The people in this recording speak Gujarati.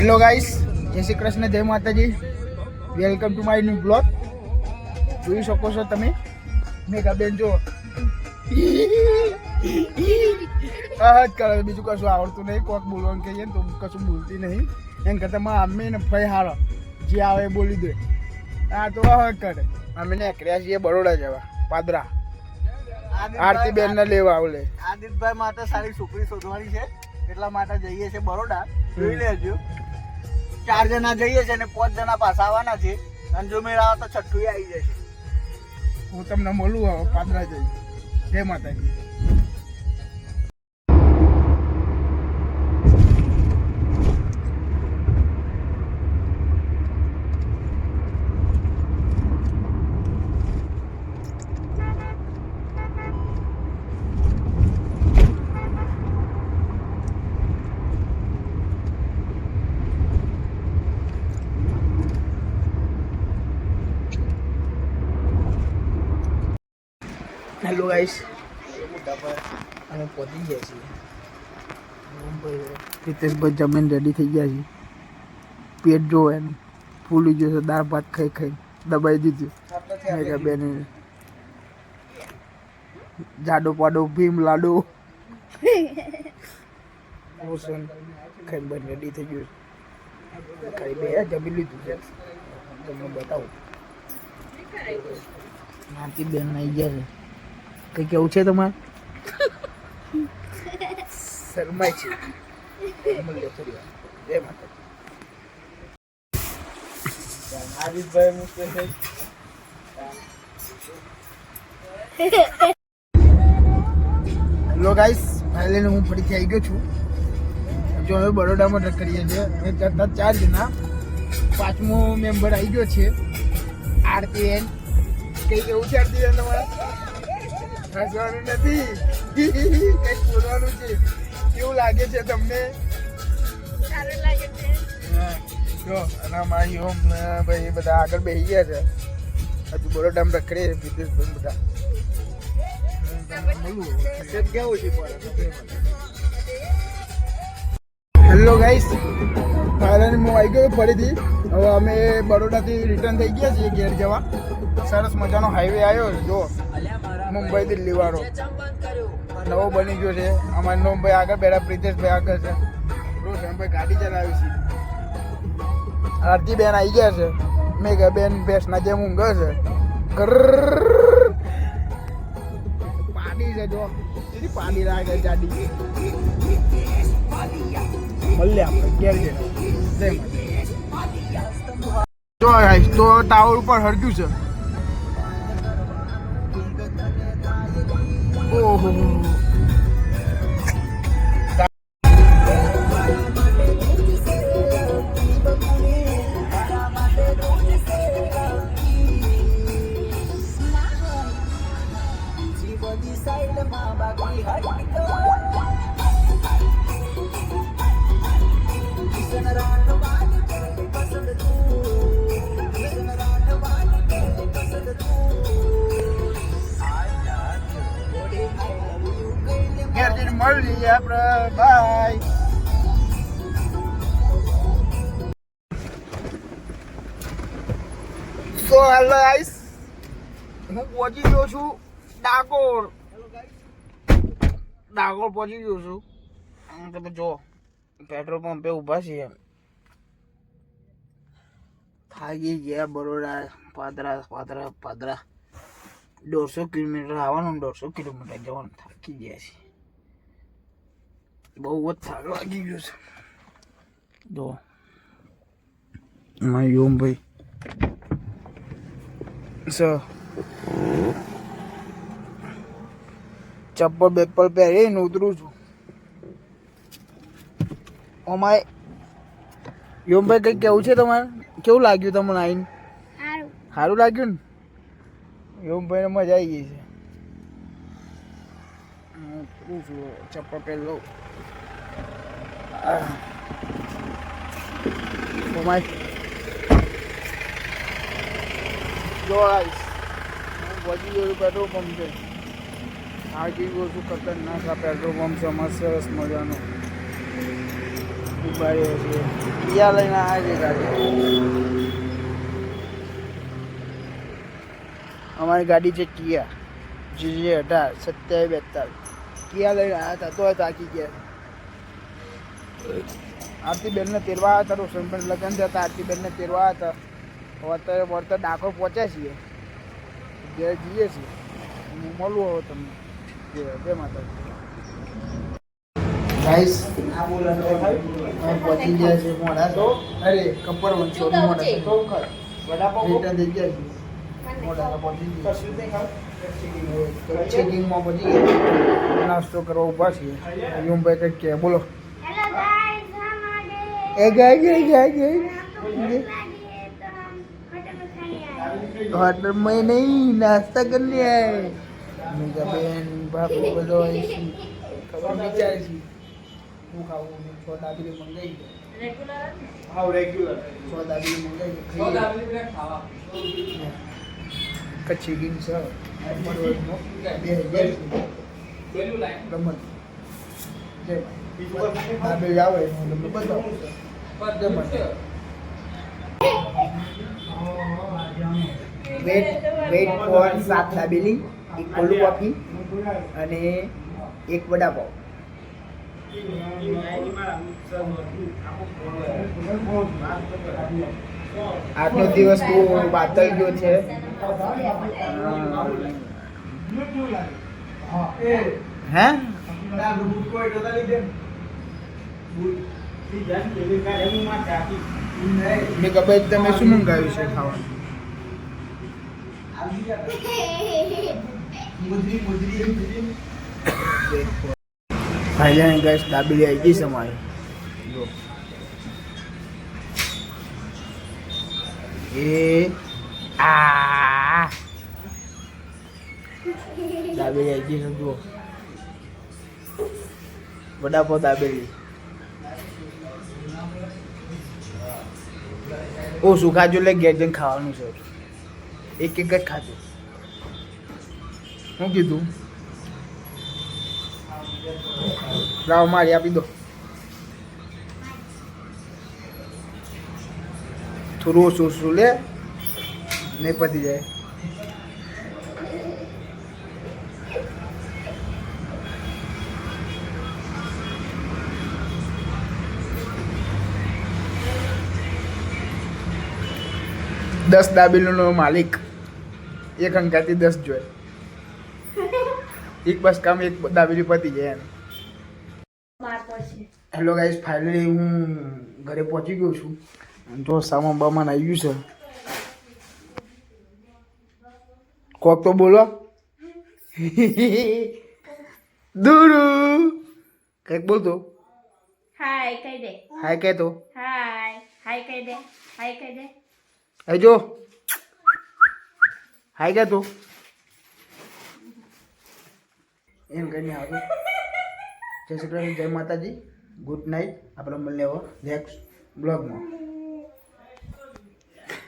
હેલો ગાઈસ, જય શ્રી કૃષ્ણ, જય માતાજી. Welcome to my new blog. જોઈ શકો છો તમે મેઘાબેન, જો બીજું કશું આવડતું નહીં. કોક બોલવાનું કહીએ ને તો કશું બોલતી નહીં. એમ કરતાં અમે ને ફઈ હારો જે આવે એ બોલી દે. આ તો કરે. અમે નીકળ્યા છીએ બરોડા જવા, પાદરા. આરતી બેન ને લેવા આવલે. આદિતભાઈ માટે સારી છોકરી શોધવાની છે, એટલા માટે જઈએ છીએ બરોડા. જોઈ લેજો. 4 જણા જઈએ છે ને 5 જણા પાછા આવવાના છે. અને જો મેળ આવે તો છઠ્ઠું આવી જશે. હું તમને મળું હવે પાદરા જઈ. જય માતાજી. હેલો ગાઈસ, અમે પહોંચી ગયા છીએ રિતેશભાઈ. જમીન રેડી થઈ ગયા છીએ. પેટ જો એનું ફૂલી ગયું છે, દાળ ભાત ખાઈ ખાઈ દબાઈ દીધું. બેન જાડો પાડો ભીમ લાડો ખાઈ બંધ રેડી થઈ ગયું. ખાઈ બે જમી લીધું છે. તમને બતાવું, નાતી બેન આવી ગયા છે. કઈ કેવું છે તમારે? શરમાય છે. જય માતાજી. હેલો ગાઈસ, ફાઇનલી હું ફરીથી આવી ગયો છું. જો હવે બરોડામાં કરીએ છીએ. 4 જણા, 5મો મેમ્બર આવી ગયો છે, આરતી બેન. કઈ કેવું છે આરતી બેન તમારે? હસવાનું નથી, કઈક બોલવાનું છે. કેવું લાગે છે તમને? સારું લાગે છે. જો અને મારી હોમ ભાઈ બધા આગળ બેસી ગયા છે. હજુ બરોડામાં રખડે વિદેશભાઈ બધા. કેવું છે? હેલો ગાઈસ, ફાઇનલી હું આવી ગયો ફરીથી. હવે અમે બરોડાથી રિટર્ન થઈ ગયા છીએ ઘેર જવા. સરસ મજાનો હાઈવે આવ્યો છે. જો મુંબઈ દિલ્હી વાળો નવો બની ગયો છે. અમારે નોમભાઈ આગળ બેઠા, પ્રિતેશભાઈ આગળ છે. રોશનભાઈ ગાડી ચલાવી છે. આરતી બેન આવી ગયા છે. મેઘા બેન ભેંસના જેમ ઊંઘે છે. પાડી છે, જો કેટલી પાડી લાગે ગાડી. મળે આપણે ઘેર જઈને. જો તો ટાવર ઉપર હરક્યું છે. ઓહો, મળીએ આપણે. બાય. સો હેલો ગાઈસ, હું પહોંચી ગયો છું ડાકોર. પહોંચી ગયો છું. તમે જો પેટ્રોલ પંપે ઊભા છીએ. થાકી ગયા. બરોડા પાદરા 150 કિલોમીટર આવવાનું, 150 કિલોમીટર જવાનું. થાકી ગયા છે. બહુ જ થાક લાગી ગયો છે. જો મારી ઓમ ભાઈ ચપ્પલ બેપ્પલ પહેરીને ઉતરું છું. અમારે યોમભાઈ કઈ કેવું છે તમારે? કેવું લાગ્યું તમને આવીને? સારું લાગ્યું ને? યોમભાઈને મજા આવી ગઈ છે. ઉતરું છું, ચપ્પલ પહેરી લઉં. જો આઈશ વધી ગયું પેટ્રોલ પંપ છે. આ ગયું છું ખતરનાક. આ પેટ્રોલ પંપ છે, મસ્ત સરસ મજાનો. ઉભા રહ્યા છીએ કિયા લઈને આવ્યા છે ગાડી અમારી ગાડી છે કિયા GJ 18 27 કિયા લઈને આવ્યા હતા તો થાકી ગયા આરતીબેનને તેરવા હતા રોશનભાઈ લગ્ન થયા હતા આરતીબેનને તેરવા હતા અત્યારે વળતા ડાકોર પહોંચ્યા છીએ ઘેર જઈએ છીએ હું મળું હવે તમને જય માતાજી ગાઈસ પહોંચી ગયા છે મોડા તો અરે કપર વંશો મોડા રિટર્ન થઈ ગયા છે મોડા પહોંચી ગયા ચેકિંગમાં પહોંચી ગયા નાસ્તો કરવા ઊભા છીએ યુમભાઈ કંઈક કે બોલો हेलो गाइस हमारे એ ગાય होटल में नहीं नाश्ता करने आए मेरा बहन बापू બધો ખબર વિચારે છે હું ખાવું છોટા બી મંગાઈ रेगुलर હા રેગ્યુલર છોટા બી મંગાઈ કચ્છી ગીન છે દાબેલી આવે હું તમને બતાવું વેટ ફોર 7 દાબેલી એક કોલ્ડ કોફી અને એક વડાપાવ આજનો દિવસ બહુ બાતલ ગયો છે હે મેં ખબર તમે શું મંગાવ્યું છે ખાવાનું ફાઇનલી ગેસ દાબેલી આવી ગઈ છે અમારી જો એ આ દાબેલી આવી ગઈ છે જુઓ વડાપાવ દાબેલી ઓછું ખાજો એટલે ઘેર જઈને ખાવાનું છે એક જ ખાજો શું કીધું લાવ મારી આપી દો થોડું ઓછું ઓછું લે નહીં પતી જાય દસ દાબેલીનો માલિક એક અંકાથી 10 જોઈએ એક બસ કામ એક દાબેલી પતી જાય એમ હેલો ગાઈસ ફાઇનલી હું ઘરે પહોંચી ગયો છું જો સામાન બામાન આવી ગયું છે કોક તો બોલો દુરુ કંઈક બોલતો हाय कह दे હાય કહેતો हाय हाय कह दे हाय कह दे એ જો હાય કહેતો એમ કરીને આવતો જય શ્રી કૃષ્ણ જય માતાજી ગુડ નાઇટ આપણે મળીએ હવે નેક્સ્ટ બ્લોગમાં